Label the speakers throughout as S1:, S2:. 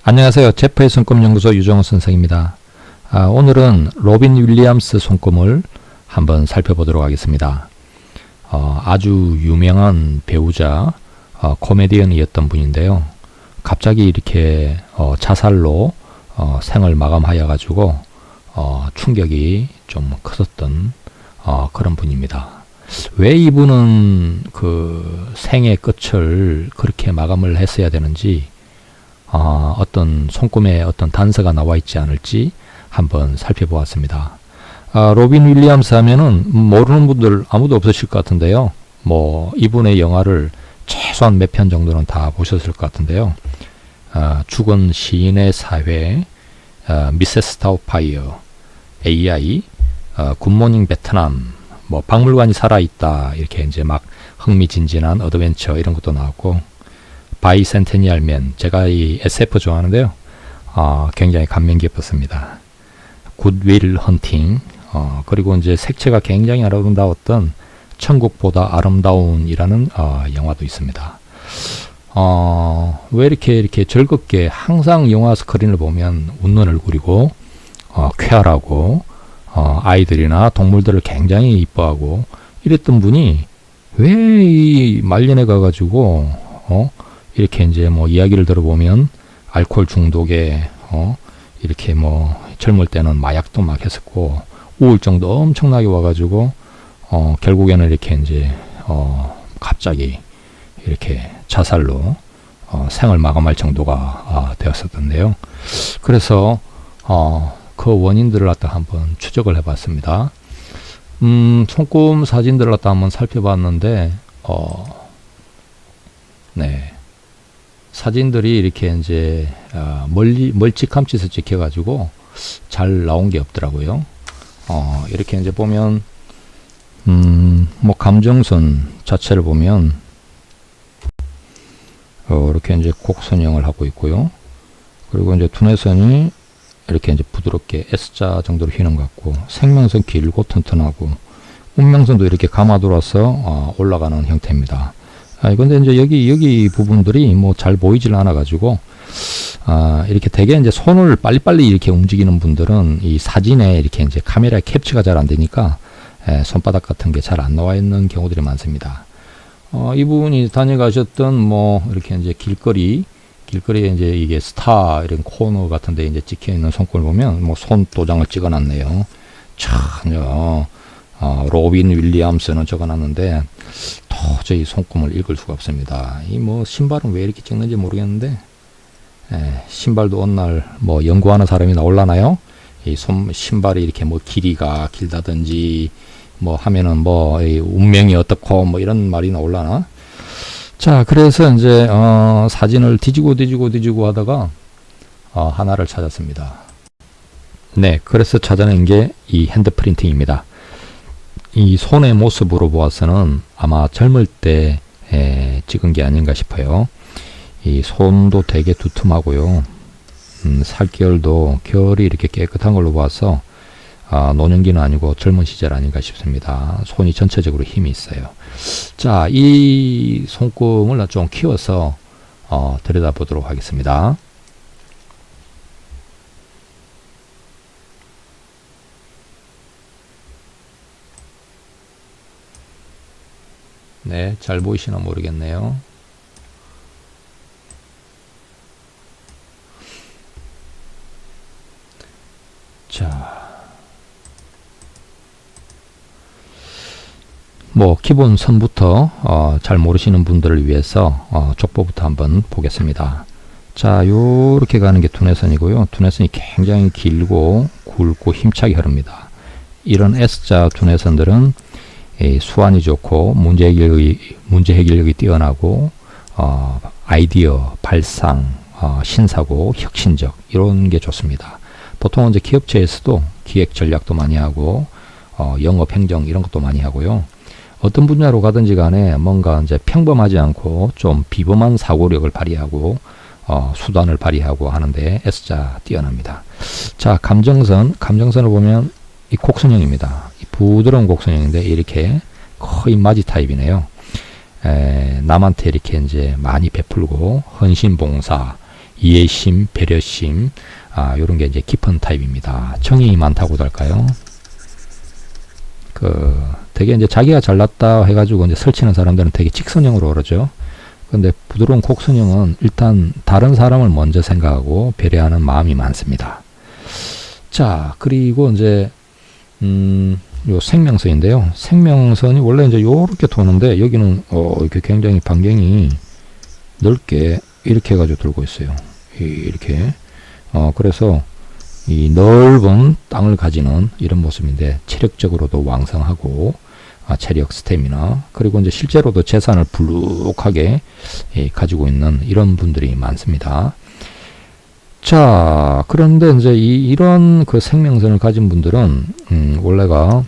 S1: 안녕하세요. 제프의 손금연구소 유정호 선생입니다. 오늘은 로빈 윌리엄스 손금을 한번 살펴보도록 하겠습니다. 아주 유명한 배우자, 코미디언이었던 분인데요. 갑자기 이렇게 자살로 생을 마감하여 가지고 충격이 좀 컸었던 그런 분입니다. 왜 이분은 그 생의 끝을 그렇게 마감을 했어야 되는지, 어떤 손금에 어떤 단서가 나와 있지 않을지 한번 살펴보았습니다. 로빈 윌리엄스 하면은 모르는 분들 아무도 없으실 것 같은데요. 이분의 영화를 최소한 몇 편 정도는 다 보셨을 것 같은데요. 죽은 시인의 사회, 미세스 다우파이어, AI, 굿모닝 베트남, 박물관이 살아있다, 이렇게 이제 막 흥미진진한 어드벤처 이런 것도 나왔고, 바이센테니얼 맨, 제가 이 SF 좋아하는데요. 굉장히 감명 깊었습니다. 굿윌 헌팅, 그리고 이제 색채가 굉장히 아름다웠던 천국보다 아름다운이라는 영화도 있습니다. 왜 이렇게 즐겁게 항상 영화 스크린을 보면 웃는 얼굴이고, 쾌활하고, 아이들이나 동물들을 굉장히 이뻐하고 이랬던 분이 왜 이 말년에 가가지고 이렇게 이제 이야기를 들어보면 알코올 중독에 이렇게 젊을 때는 마약도 막 했었고 우울증도 엄청나게 와가지고 결국에는 이렇게 이제 갑자기 이렇게 자살로 생을 마감할 정도가 되었었던데요. 그래서 그 원인들을 갖다 한번 추적을 해봤습니다. 손금 사진들을 갖다 한번 살펴봤는데, 사진들이 이렇게 이제 멀찌감치서 찍혀가지고 잘 나온 게 없더라고요. 이렇게 이제 보면, 감정선 자체를 보면, 이렇게 이제 곡선형을 하고 있고요. 그리고 이제 두뇌선이 이렇게 이제 부드럽게 S자 정도로 휘는 것 같고, 생명선 길고 튼튼하고, 운명선도 이렇게 감아 돌아서 올라가는 형태입니다. 근데 이제 여기 부분들이 잘 보이질 않아 가지고, 이렇게 되게 이제 손을 빨리빨리 이렇게 움직이는 분들은 이 사진에 이렇게 이제 카메라에 캡처가 잘 안 되니까 손바닥 같은 게 잘 안 나와 있는 경우들이 많습니다. 이분이 다녀가셨던 이렇게 이제 길거리에 이제 이게 스타 이런 코너 같은데 이제 찍혀 있는 손금을 보면 손 도장을 찍어놨네요. 참, 로빈 윌리엄스는 적어놨는데 도저히 손금을 읽을 수가 없습니다. 이 신발은 왜 이렇게 찍는지 모르겠는데, 신발도 어느 날 연구하는 사람이 나올라나요? 이 신발이 이렇게 길이가 길다든지 하면은 이 운명이 어떻고 이런 말이 나올라나? 자, 그래서 이제 사진을 뒤지고 하다가 하나를 찾았습니다. 네, 그래서 찾아낸 게 이 핸드프린팅입니다. 이 손의 모습으로 보아서는 아마 젊을 때 찍은 게 아닌가 싶어요. 이 손도 되게 두툼하고요. 살결도 결이 이렇게 깨끗한 걸로 봐서 노년기는 아니고 젊은 시절 아닌가 싶습니다. 손이 전체적으로 힘이 있어요. 자, 이 손금을 좀 키워서 들여다보도록 하겠습니다. 네, 잘 보이시나 모르겠네요. 자, 기본 선부터 잘 모르시는 분들을 위해서 족보부터 한번 보겠습니다. 자, 요렇게 가는 게 두뇌선이고요. 두뇌선이 굉장히 길고 굵고 힘차게 흐릅니다. 이런 S자 두뇌선들은 수완이 좋고 문제 해결력이 뛰어나고 아이디어, 발상, 신사고, 혁신적 이런 게 좋습니다. 보통 이제 기업체에서도 기획 전략도 많이 하고 영업 행정 이런 것도 많이 하고요. 어떤 분야로 가든지 간에 뭔가 이제 평범하지 않고 좀 비범한 사고력을 발휘하고 수단을 발휘하고 하는데 S자 뛰어납니다. 자, 감정선을 보면 이 곡선형입니다. 이 부드러운 곡선형인데 이렇게 거의 마지 타입이네요. 남한테 이렇게 이제 많이 베풀고 헌신봉사, 이해심, 배려심, 요런 게 이제 깊은 타입입니다. 정이 많다고도 할까요? 되게 이제 자기가 잘났다 해가지고 이제 설치는 사람들은 되게 직선형으로 그러죠. 근데 부드러운 곡선형은 일단 다른 사람을 먼저 생각하고 배려하는 마음이 많습니다. 자, 그리고 이제, 요 생명선인데요. 생명선이 원래 이제 요렇게 도는데, 여기는, 이렇게 굉장히 반경이 넓게 이렇게 해가지고 돌고 있어요. 이렇게. 그래서 이 넓은 땅을 가지는 이런 모습인데, 체력적으로도 왕성하고, 체력, 스태미나, 그리고 이제 실제로도 재산을 불룩하게 가지고 있는 이런 분들이 많습니다. 자, 그런데 이제 이런 그 생명선을 가진 분들은, 원래가,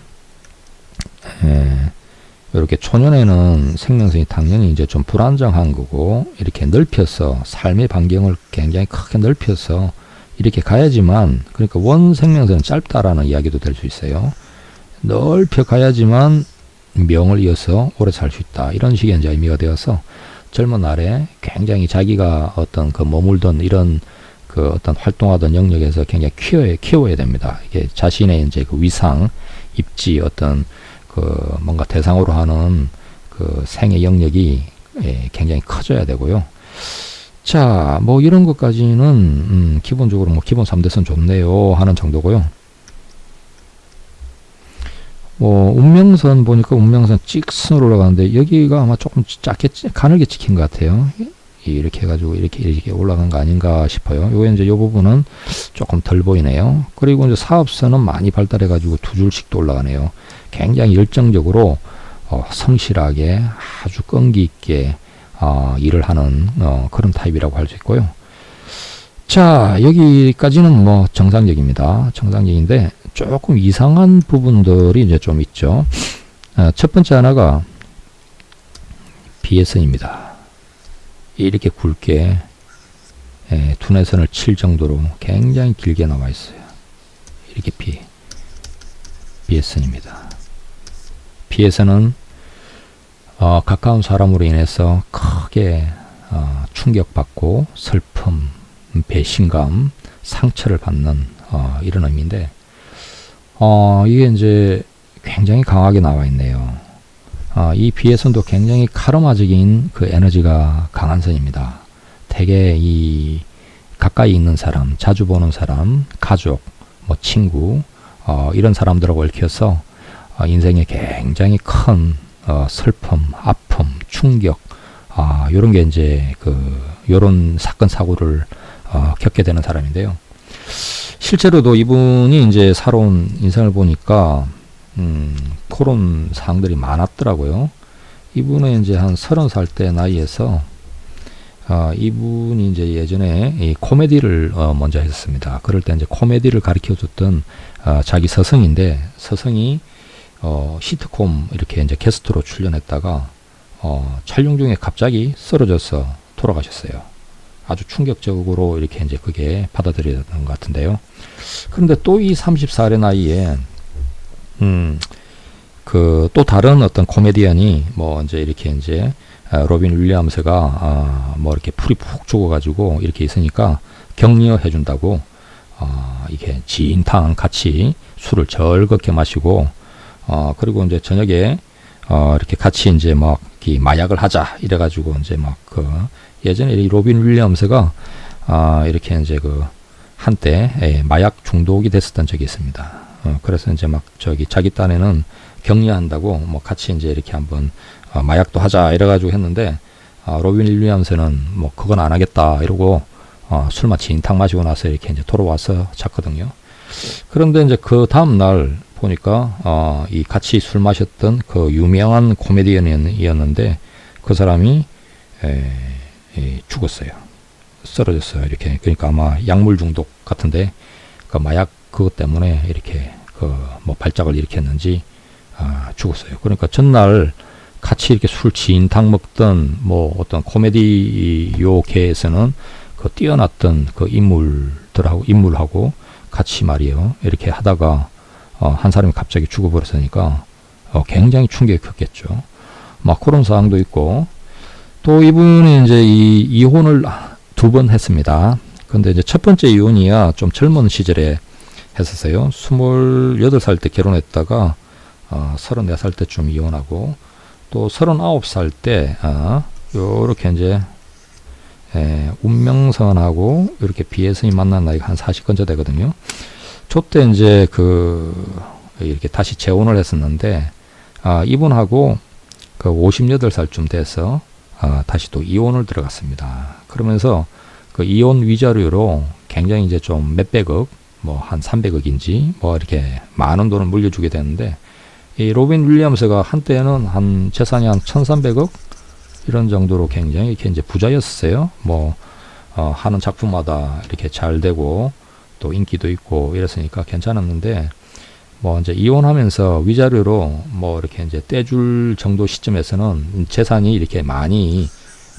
S1: 이렇게 초년에는 생명선이 당연히 이제 좀 불안정한 거고, 이렇게 넓혀서, 삶의 반경을 굉장히 크게 넓혀서, 이렇게 가야지만, 그러니까 원 생명선은 짧다라는 이야기도 될 수 있어요. 넓혀 가야지만, 명을 이어서 오래 살 수 있다. 이런 식의 이제 의미가 되어서 젊은 날에 굉장히 자기가 어떤 그 머물던 이런 그 어떤 활동하던 영역에서 굉장히 키워야 됩니다. 이게 자신의 이제 그 위상, 입지, 어떤 그 뭔가 대상으로 하는 그 생의 영역이 굉장히 커져야 되고요. 자, 뭐 이런 것까지는 기본적으로 뭐 기본 3대선 좋네요 하는 정도고요. 운명선 보니까 운명선 찍선으로 올라가는데 여기가 아마 조금 작게 가늘게 찍힌 것 같아요. 이렇게 해가지고 이렇게 올라간 거 아닌가 싶어요. 요게 이제 요 부분은 조금 덜 보이네요. 그리고 이제 사업선은 많이 발달해가지고 두 줄씩도 올라가네요. 굉장히 열정적으로 성실하게 아주 끈기 있게 일을 하는 그런 타입이라고 할 수 있고요. 자, 여기까지는 뭐 정상적입니다. 정상적인데 조금 이상한 부분들이 이제 좀 있죠. 첫 번째 하나가 비애선입니다. 이렇게 굵게 두뇌선을 칠 정도로 굉장히 길게 나와 있어요. 이렇게 비애선입니다. 비애선은 가까운 사람으로 인해서 크게 충격받고 슬픔, 배신감, 상처를 받는 이런 의미인데 이게 이제 굉장히 강하게 나와 있네요. 이 비애선도 굉장히 카르마적인 그 에너지가 강한 선입니다. 되게 이 가까이 있는 사람, 자주 보는 사람, 가족, 뭐 친구 이런 사람들하고 얽혀서 인생에 굉장히 큰 슬픔, 아픔, 충격 요런 게 이제 요런 사건 사고를 겪게 되는 사람인데요. 실제로도 이분이 이제 살아온 인생을 보니까 그런 사항들이 많았더라고요. 이분은 이제 한 30살 때 나이에서 이분이 이제 예전에 이 코미디를 먼저 했습니다. 그럴 때 이제 코미디를 가르쳐 줬던 자기 스승인데 스승이 시트콤 이렇게 이제 게스트로 출연했다가 촬영 중에 갑자기 쓰러져서 돌아가셨어요. 아주 충격적으로 이렇게 이제 그게 받아들여졌던 것 같은데요. 그런데 또 이 30살의 나이에 또 다른 어떤 코미디언이 뭐 이제 이렇게 이제 로빈 윌리엄스가 뭐 이렇게 풀이 푹 죽어가지고 이렇게 있으니까 격려 해준다고 이게 진탕 같이 술을 즐겁게 마시고 그리고 이제 저녁에 이렇게 같이 이제 막 마약을 하자 이래가지고 이제 막 예전에 이 로빈 윌리엄스가 이렇게 이제 한때 마약 중독이 됐었던 적이 있습니다. 그래서 이제 막 자기 딴에는 격려한다고 뭐 같이 이제 이렇게 한번 마약도 하자 이래가지고 했는데 로빈 윌리엄스는 뭐 그건 안 하겠다 이러고 술만 진탕 마시고 나서 이렇게 이제 돌아와서 잤거든요. 그런데 이제 그 다음 날 보니까 이 같이 술 마셨던 그 유명한 코미디언이었는데 그 사람이 죽었어요. 쓰러졌어요. 이렇게. 그러니까 아마 약물 중독 같은데 그 마약 그것 때문에 이렇게 뭐 발작을 일으켰는지 죽었어요. 그러니까 전날 같이 이렇게 술 진탕 먹던 뭐 어떤 코미디요계에서는 그 뛰어났던 그 인물하고 같이 말이에요. 이렇게 하다가 한 사람이 갑자기 죽어버렸으니까 굉장히 충격이 컸겠죠. 막 그런 사항도 있고 또 이분이 이제 이혼을 2번 했습니다. 근데 이제 첫 번째 이혼이야 좀 젊은 시절에 했었어요. 28살 때 결혼했다가 34살 때쯤 이혼하고, 또 39살 때 요렇게 이제 운명선하고 이렇게 비혜선이 만난 나이가 한 40건자 되거든요. 저때 이제 이렇게 다시 재혼을 했었는데, 이분하고 그 58살쯤 돼서 다시 또 이혼을 들어갔습니다. 그러면서 그 이혼 위자료로 굉장히 이제 좀 몇백억, 뭐 한 300억인지 뭐 이렇게 많은 돈을 물려주게 되는데, 이 로빈 윌리엄스가 한때는 한 재산이 한 1300억 이런 정도로 굉장히 이렇게 이제 부자였어요. 뭐 하는 작품마다 이렇게 잘 되고 또 인기도 있고 이랬으니까 괜찮았는데, 뭐 이제 이혼하면서 위자료로 뭐 이렇게 이제 떼줄 정도 시점에서는 재산이 이렇게 많이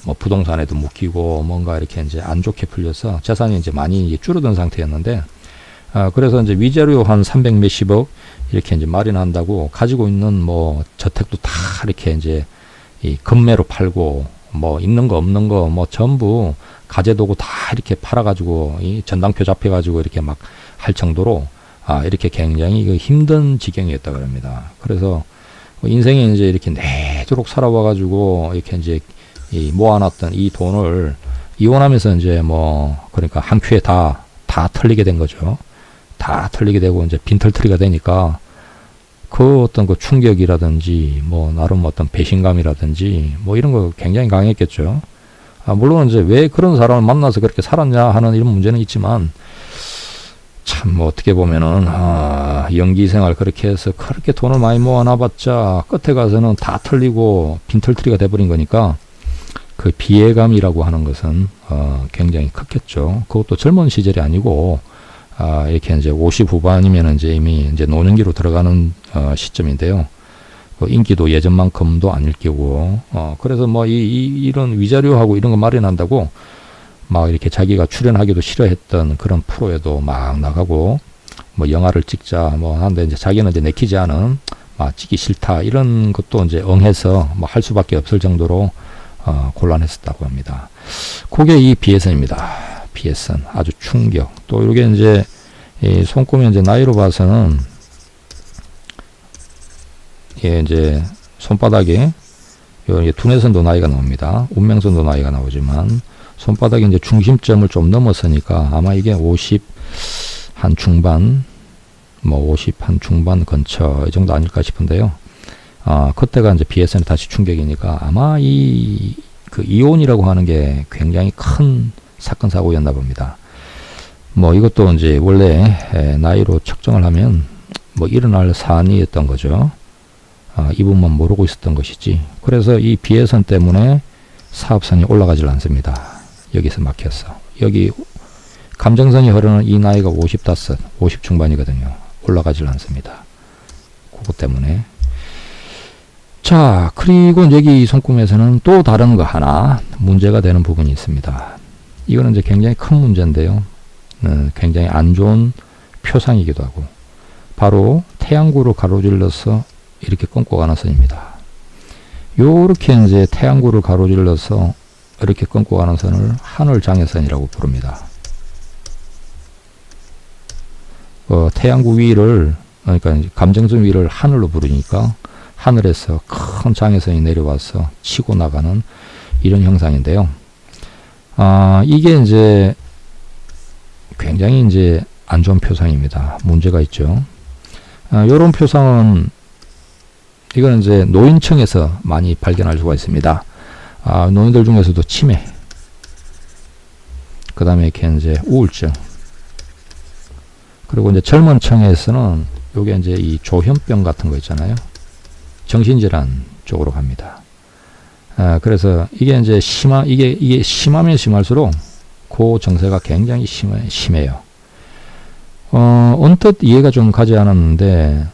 S1: 뭐 부동산에도 묶이고 뭔가 이렇게 이제 안 좋게 풀려서 재산이 이제 많이 이제 줄어든 상태였는데, 그래서 이제 위자료 한 300 몇십억 이렇게 이제 마련한다고 가지고 있는 뭐 저택도 다 이렇게 이제 이 금매로 팔고, 뭐 있는 거 없는 거 뭐 전부 가재도구 다 이렇게 팔아가지고 이 전당표 잡혀가지고 이렇게 막 할 정도로 이렇게 굉장히 힘든 지경이었다 그럽니다. 그래서 인생에 이제 이렇게 내도록 살아와가지고 이렇게 이제 모아놨던 이 돈을 이혼하면서 이제 뭐 그러니까 한 큐에 다 털리게 된 거죠. 다 털리게 되고 이제 빈털터리가 되니까 그 어떤 그 충격이라든지 뭐 나름 어떤 배신감이라든지 뭐 이런 거 굉장히 강했겠죠. 물론 이제 왜 그런 사람을 만나서 그렇게 살았냐 하는 이런 문제는 있지만, 참 뭐 어떻게 보면은 연기 생활 그렇게 해서 그렇게 돈을 많이 모아놔봤자 끝에 가서는 다 털리고 빈털터리가 돼버린 거니까 그 비애감이라고 하는 것은 굉장히 컸겠죠. 그것도 젊은 시절이 아니고 이렇게 이제 50 후반이면 이제 이미 이제 노년기로 들어가는 시점인데요. 인기도 예전만큼도 아닐 거고, 그래서 뭐 이런 위자료하고 이런 거 마련한다고 막 이렇게 자기가 출연하기도 싫어했던 그런 프로에도 막 나가고, 뭐 영화를 찍자 뭐 하는데 이제 자기는 이제 내키지 않은 막 찍기 싫다 이런 것도 이제 응해서 뭐 할 수밖에 없을 정도로 곤란했었다고 합니다. 그게 이 비혜선입니다. 비혜선 아주 충격. 또 이게 이제 이 손금이 이제 나이로 봐서는 이제 손바닥에 두뇌선도 나이가 나옵니다. 운명선도 나이가 나오지만 손바닥에 이제 중심점을 좀 넘었으니까 아마 이게 50 한 중반, 뭐 50 한 중반 근처 이 정도 아닐까 싶은데요. 그때가 이제 비혜선이 다시 충격이니까 아마 그 이혼이라고 하는 게 굉장히 큰 사건 사고였나 봅니다. 뭐 이것도 이제 원래 나이로 측정을 하면 뭐 일어날 사안이었던 거죠. 이분만 모르고 있었던 것이지. 그래서 이 비혜선 때문에 사업선이 올라가질 않습니다. 여기서 막혔어. 여기 감정선이 흐르는 이 나이가 55, 50 중반이거든요. 올라가질 않습니다. 그것 때문에. 자, 그리고 여기 이 손금에서는 또 다른 거 하나 문제가 되는 부분이 있습니다. 이거는 이제 굉장히 큰 문제인데요. 굉장히 안 좋은 표상이기도 하고, 바로 태양구를 가로질러서 이렇게 끊고 가는 선입니다. 요렇게 이제 태양구를 가로질러서 이렇게 끊고 가는 선을 하늘장애선이라고 부릅니다. 태양구 위를, 그러니까 감정선 위를 하늘로 부르니까 하늘에서 큰 장애선이 내려와서 치고 나가는 이런 형상인데요. 이게 이제 굉장히 이제 안 좋은 표상입니다. 문제가 있죠. 요런 표상은 이건 이제 노인층에서 많이 발견할 수가 있습니다. 노인들 중에서도 치매, 그 다음에 이렇게 이제 우울증, 그리고 이제 젊은 층에서는 요게 이제 이 조현병 같은 거 있잖아요. 정신질환 쪽으로 갑니다. 그래서 이게 이제 이게 심하면 심할수록 그 정세가 굉장히 심해요. 언뜻 이해가 좀 가지 않았는데,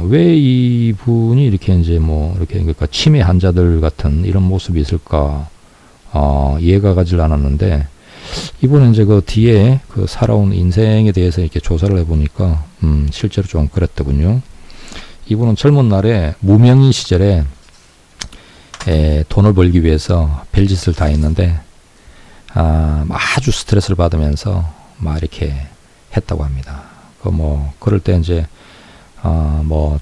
S1: 왜 이분이 이렇게 이제 뭐, 이렇게, 그러니까 치매 환자들 같은 이런 모습이 있을까, 이해가 가지 않았는데, 이분은 이제 그 뒤에 그 살아온 인생에 대해서 이렇게 조사를 해보니까, 실제로 좀 그랬더군요. 이분은 젊은 날에 무명인 시절에 돈을 벌기 위해서 별짓을 다 했는데, 아주 스트레스를 받으면서 막 이렇게 했다고 합니다. 그럴 때 이제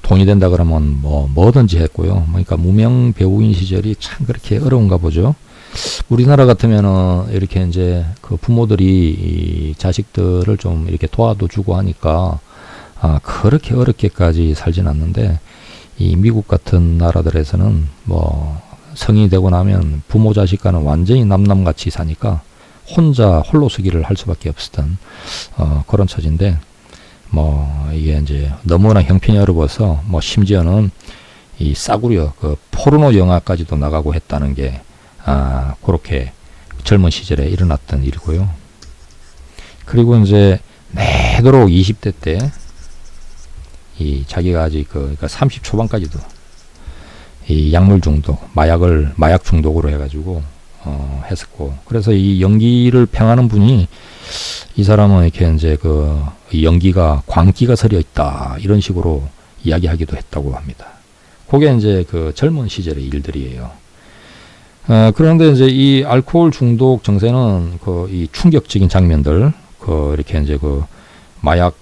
S1: 돈이 된다 그러면 뭐든지 했고요. 그러니까 무명 배우인 시절이 참 그렇게 어려운가 보죠. 우리나라 같으면은 이렇게 이제 그 부모들이 이 자식들을 좀 이렇게 도와도 주고 하니까 그렇게 어렵게까지 살진 않는데, 이 미국 같은 나라들에서는 성인이 되고 나면 부모 자식 간은 완전히 남남같이 사니까 혼자 홀로서기를 할 수밖에 없었던 그런 처지인데, 이게 이제 너무나 형편이 어려워서 심지어는 이 싸구려 그 포르노 영화까지도 나가고 했다는 게 그렇게 젊은 시절에 일어났던 일이고요. 그리고 이제 내도록 20대 때 이 자기가 아직 그러니까 30 초반까지도 이 약물 중독, 마약 중독으로 해가지고 했었고, 그래서 이 연기를 평하는 분이, 이 사람은 이렇게 이제 이 연기가 광기가 서려 있다 이런 식으로 이야기하기도 했다고 합니다. 그게 이제 그 젊은 시절의 일들이에요. 그런데 이제 이 알코올 중독 증세는 이 충격적인 장면들, 이렇게 이제 마약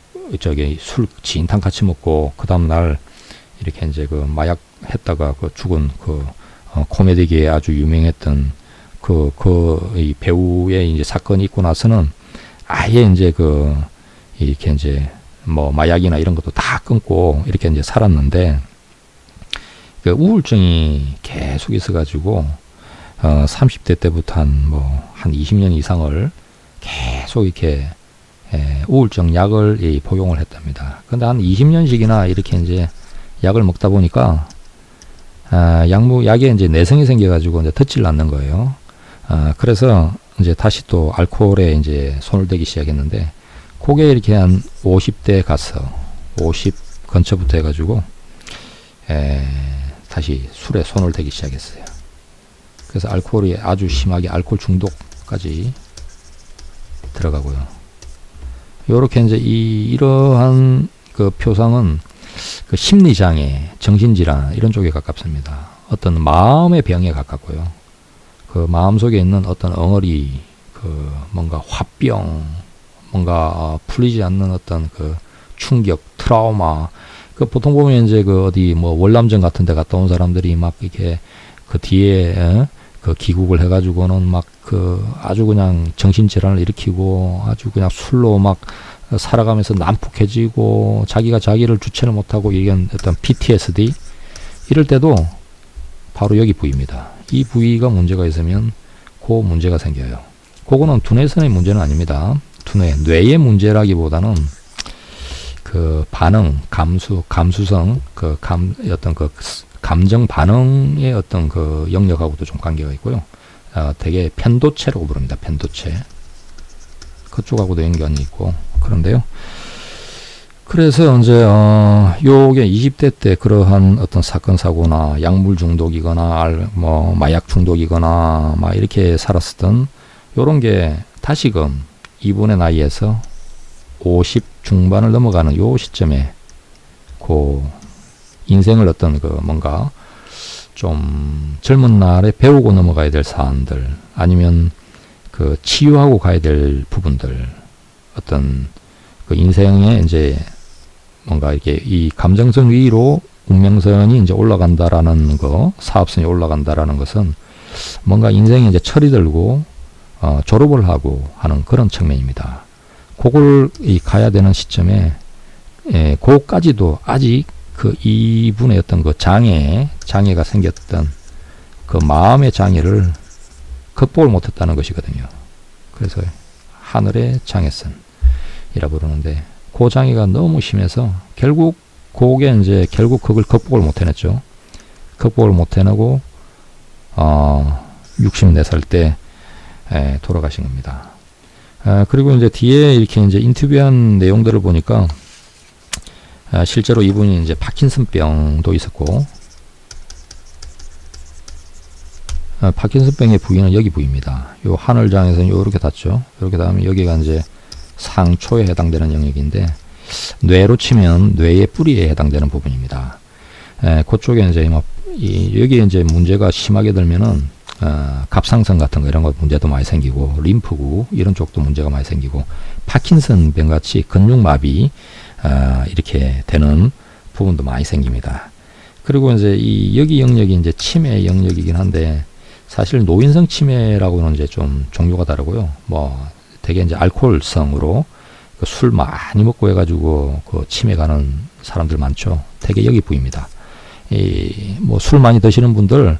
S1: 술 진탕 같이 먹고 그 다음 날 이렇게 이제 마약 했다가 죽은 코미디계에 아주 유명했던 이 배우의 이제 사건이 있고 나서는 아예 이제 이렇게 이제 마약이나 이런 것도 다 끊고 이렇게 이제 살았는데, 우울증이 계속 있어가지고 30대 때부터 한 20년 이상을 계속 이렇게 우울증 약을 복용을 했답니다. 근데 한 20년씩이나 이렇게 이제 약을 먹다 보니까 약에 이제 내성이 생겨가지고 이제 듣질 않는 거예요. 그래서 이제 다시 또 알코올에 이제 손을 대기 시작했는데, 그게 이렇게 한 50대 가서 50 근처부터 해가지고 다시 술에 손을 대기 시작했어요. 그래서 알코올이 아주 심하게 알코올 중독까지 들어가고요. 요렇게 이제 이러한 표상은 심리장애, 정신질환 이런 쪽에 가깝습니다. 어떤 마음의 병에 가깝고요. 마음속에 있는 어떤 엉어리, 뭔가 화병, 뭔가 풀리지 않는 어떤 충격, 트라우마. 보통 보면 이제 어디 월남전 같은 데 갔다 온 사람들이 막 이렇게 뒤에 기국을 해가지고는 막 아주 그냥 정신질환을 일으키고 아주 그냥 술로 막 살아가면서 난폭해지고 자기가 자기를 주체를 못하고 이런 어떤 PTSD 이럴 때도 바로 여기 부위입니다. 이 부위가 문제가 있으면 그 문제가 생겨요. 그거는 두뇌선의 문제는 아닙니다. 뇌의 문제라기보다는 반응, 감수성, 어떤 감정 반응의 어떤 영역하고도 좀 관계가 있고요. 되게 편도체라고 부릅니다. 편도체. 그쪽하고도 연관이 있고 그런데요. 그래서 이제 요게 20대 때 그러한 어떤 사건 사고나 약물 중독이거나 마약 중독이거나 막 이렇게 살았었던 요런 게 다시금 이분의 나이에서 50 중반을 넘어가는 요 시점에 인생을 어떤 뭔가 좀 젊은 날에 배우고 넘어가야 될 사안들, 아니면 치유하고 가야 될 부분들, 어떤 인생에 이제 뭔가 이렇게 이 감정선 위로 운명선이 이제 올라간다라는 거, 사업선이 올라간다라는 것은 뭔가 인생에 이제 철이 들고 졸업을 하고 하는 그런 측면입니다. 그걸 가야 되는 시점에 그까지도 아직 이분의 어떤 장애가 생겼던 마음의 장애를 극복을 못했다는 것이거든요. 그래서 하늘의 장애선이라 부르는데, 그 장애가 너무 심해서 결국 그걸 극복을 못해냈죠. 극복을 못해내고 64살 때 돌아가신 겁니다. 그리고 이제 뒤에 이렇게 이제 인터뷰한 내용들을 보니까 실제로 이분이 이제 파킨슨병도 있었고, 파킨슨병의 부위는 여기 부위입니다. 요 하늘장에서는 요렇게 닿죠. 요렇게 닿으면 여기가 이제 상초에 해당되는 영역인데, 뇌로 치면 뇌의 뿌리에 해당되는 부분입니다. 그쪽에 이제 여기에 이제 문제가 심하게 들면은 갑상선 같은 거 이런 거 문제도 많이 생기고 림프구 이런 쪽도 문제가 많이 생기고 파킨슨병 같이 근육마비 이렇게 되는 부분도 많이 생깁니다. 그리고 이제 이 여기 영역이 이제 치매 영역이긴 한데 사실 노인성 치매라고는 이제 좀 종류가 다르고요. 뭐 되게 이제 알코올성으로 그 술 많이 먹고 해가지고 그 치매 가는 사람들 많죠. 되게 여기 부위입니다. 이 뭐 술 많이 드시는 분들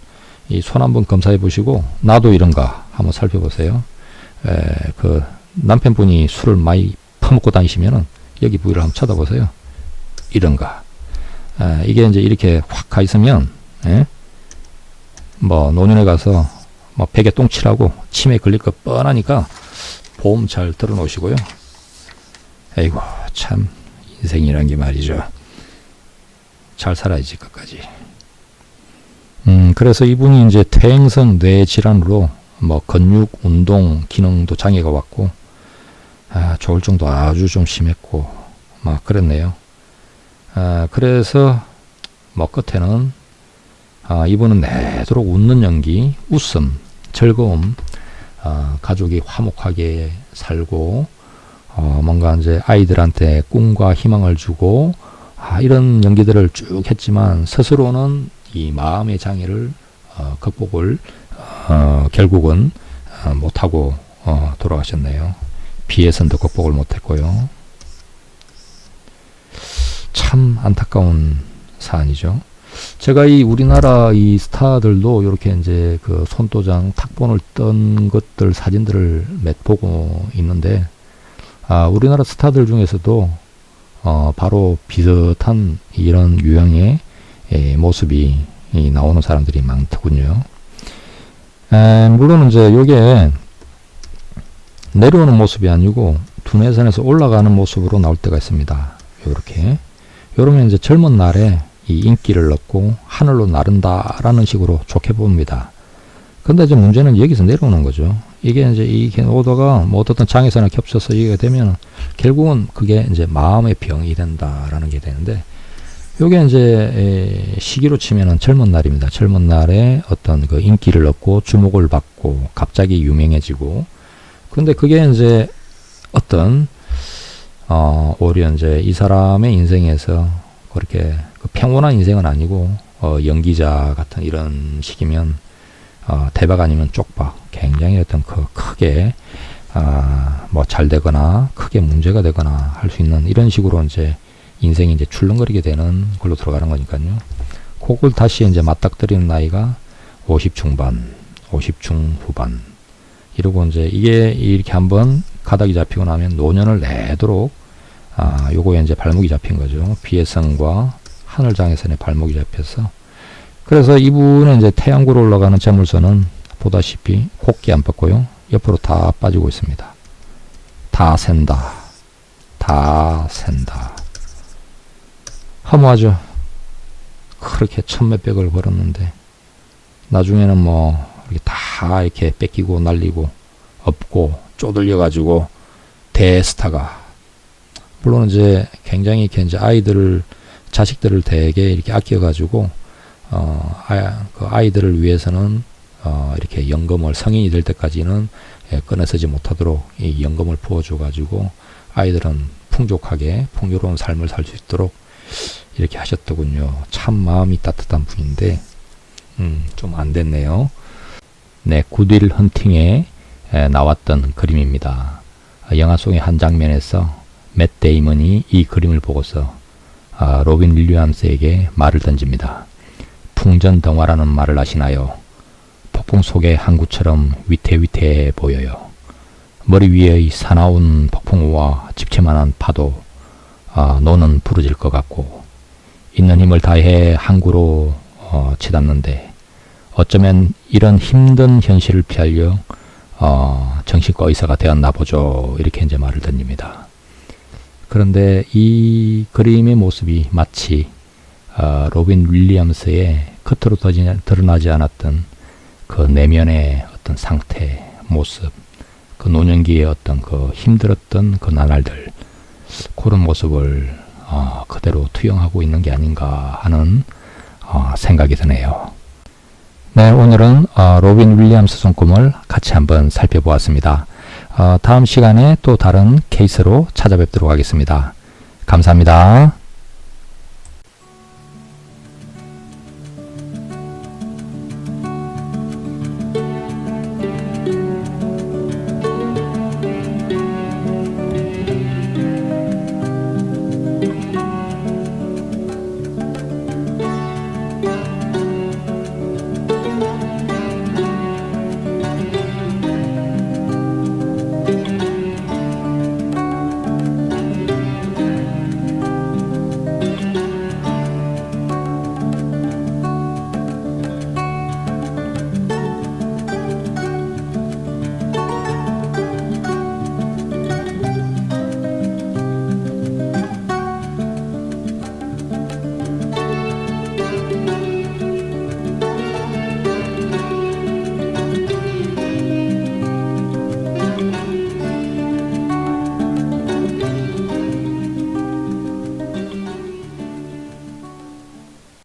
S1: 이 손 한번 검사해 보시고 나도 이런가 한번 살펴보세요. 그 남편분이 술을 많이 퍼먹고 다니시면은 여기 부위를 한번 쳐다보세요. 이런가. 이게 이제 이렇게 확 가 있으면 뭐 노년에 가서 뭐 베개 똥칠하고 치매 걸릴 거 뻔하니까 보험 잘 들어 놓으시고요. 아이고 참 인생이란 게 말이죠. 잘 살아야지 끝까지. 그래서 이분이 이제 퇴행성 뇌 질환으로 뭐 근육, 운동, 기능도 장애가 왔고 조울증도 아주 좀 심했고 막 그랬네요. 그래서 뭐 끝에는 이분은 내도록 웃는 연기, 웃음, 즐거움, 가족이 화목하게 살고 뭔가 이제 아이들한테 꿈과 희망을 주고 이런 연기들을 쭉 했지만 스스로는 이 마음의 장애를 극복을 결국은 못하고 돌아가셨네요. 비해선도 극복을 못했고요. 참 안타까운 사안이죠. 제가 이 우리나라 이 스타들도 이렇게 이제 그 손도장 탁본을 뜬 것들 사진들을 몇 보고 있는데 우리나라 스타들 중에서도 바로 비슷한 이런 유형의 모습이 나오는 사람들이 많더군요. 물론 이제 요게 내려오는 모습이 아니고 두뇌선에서 올라가는 모습으로 나올 때가 있습니다. 요렇게. 요러면 이제 젊은 날에 이 인기를 얻고 하늘로 나른다라는 식으로 좋게 봅니다. 근데 이제 문제는 여기서 내려오는 거죠. 이게 이제 이게 오다가 뭐 어떤 장애선에 겹쳐서 이게 되면 결국은 그게 이제 마음의 병이 된다라는 게 되는데 요게 이제 시기로 치면은 젊은 날입니다. 젊은 날에 어떤 그 인기를 얻고 주목을 받고 갑자기 유명해지고 근데 그게 이제 어떤 오히려 이제 이 사람의 인생에서 그렇게 그 평온한 인생은 아니고 연기자 같은 이런 식이면 대박 아니면 쪽박 굉장히 어떤 그 크게 뭐 잘 되거나 크게 문제가 되거나 할 수 있는 이런 식으로 이제 인생이 이제 출렁거리게 되는 걸로 들어가는 거니까요. 그걸 다시 이제 맞닥뜨리는 나이가 50 중반, 50 중후반 이러고 이제 이게 이렇게 한번 가닥이 잡히고 나면 노년을 내도록 요거에 이제 발목이 잡힌 거죠. 비해성과 하늘장애선에 발목이 잡혀서 그래서 이분은 이제 태양구로 올라가는 재물선은 보다시피 곱게 안 뻗고요. 옆으로 다 빠지고 있습니다. 다 샌다. 다 샌다. 허무하죠. 그렇게 천몇백을 벌었는데 나중에는 뭐 이렇게 다 이렇게 뺏기고 날리고 없고 쪼들려가지고 대스타가 물론 이제 굉장히 이렇게 이제 아이들을 자식들을 되게 이렇게 아껴가지고 그 아이들을 위해서는 이렇게 연금을 성인이 될 때까지는 꺼내 쓰지 못하도록 이 연금을 부어줘가지고 아이들은 풍족하게 풍요로운 삶을 살 수 있도록 이렇게 하셨더군요. 참 마음이 따뜻한 분인데 좀 안 됐네요. 네, 굿윌 헌팅에 나왔던 그림입니다. 영화 속의 한 장면에서 맷 데이먼이 이 그림을 보고서 로빈 윌리엄스에게 말을 던집니다. 풍전등화라는 말을 아시나요? 폭풍 속의 항구처럼 위태위태해 보여요. 머리 위의 사나운 폭풍우와 집채만한 파도, 너는 부러질 것 같고 있는 힘을 다해 항구로 치닫는데 어쩌면 이런 힘든 현실을 피하려 정신과 의사가 되었나 보죠. 이렇게 이제 말을 던집니다. 그런데 이 그림의 모습이 마치 로빈 윌리엄스의 겉으로 드러나지 않았던 그 내면의 어떤 상태, 모습, 그 노년기의 어떤 그 힘들었던 그 나날들 그런 모습을 그대로 투영하고 있는 게 아닌가 하는 생각이 드네요. 네, 오늘은 로빈 윌리엄스 손금을 같이 한번 살펴보았습니다. 다음 시간에 또 다른 케이스로 찾아뵙도록 하겠습니다. 감사합니다.